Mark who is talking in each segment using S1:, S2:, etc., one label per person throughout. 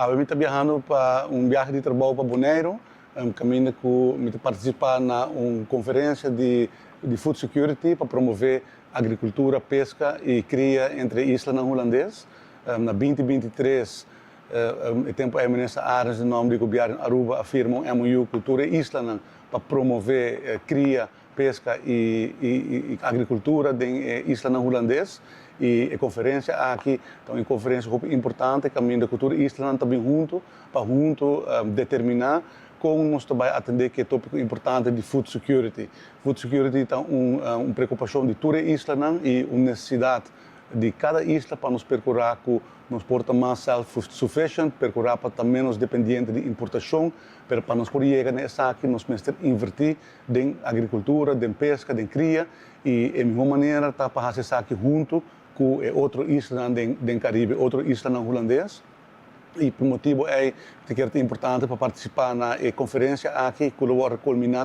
S1: Eu estou viajando para viagem de trabalho para Bonaire, caminho com participar na conferência de food security para promover agricultura, pesca e cria entre Islândia e holandês. Na 2023, o tempo é nessa área de nome do governo Aruba afirma MOU cultura Islândia para promover cria, pesca e agricultura em Islândia holandês. E a conferência aqui, então, uma conferência importante, caminho da cultura islândia também para determinar como nós vai atender que é tópico importante de food security. Food security é uma preocupação de toda a Islândia e uma necessidade de cada isla para nos percorrer que nos porta mais self-sufficient, percorrer para estar menos dependente de importação, para nós poder chegar nessa aqui, nós precisamos invertir em agricultura, em pesca, em cria e de mesma maneira tá para fazer isso aqui junto com outro isla do Caribe, outro isla holandês. E por motivo é que é importante para participar na conferência aqui, que vai culminar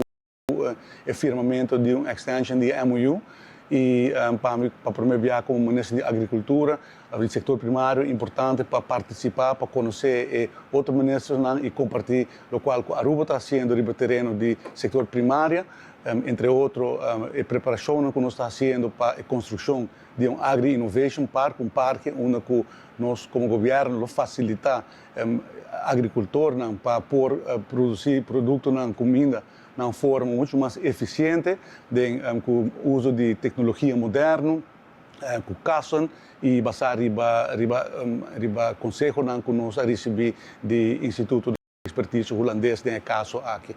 S1: com o firmamento de uma extension de MOU. E para promover como ministro de agricultura, o setor primário é importante para participar, para conhecer outros ministros e compartilhar o qual a Aruba está fazendo no terreno de setor primário, entre outros, a preparação que nós estamos fazendo para a construção de um Agri-Innovation Park, parque onde nós, como governo, facilitar agricultor para produzir produtos na comida de uma forma muito mais eficiente, com o uso de tecnologia moderna, com caçam e basar riba conselho que nós recebemos do Instituto de Expertise holandês nesse caso aqui.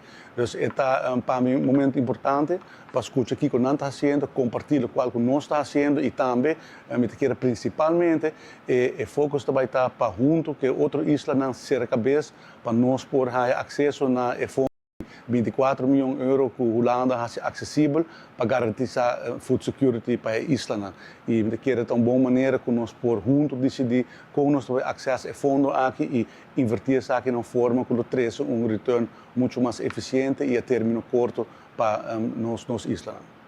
S1: Então, é para mim um momento importante para escutar aqui o que nós estamos fazendo, compartilhar o que nós estamos fazendo e também, principalmente, o foco vai estar para junto que outra isla não será cabeça para nós poder ter acesso a fundo 24 milhões de euros que a Holanda é acessível para garantizar food security para a Islândia. E é uma boa maneira que nós por juntos decidir como nós temos acesso a fundo aqui e invertir isso aqui de uma forma que traz retorno muito mais eficiente e a término curto para nós Islândia.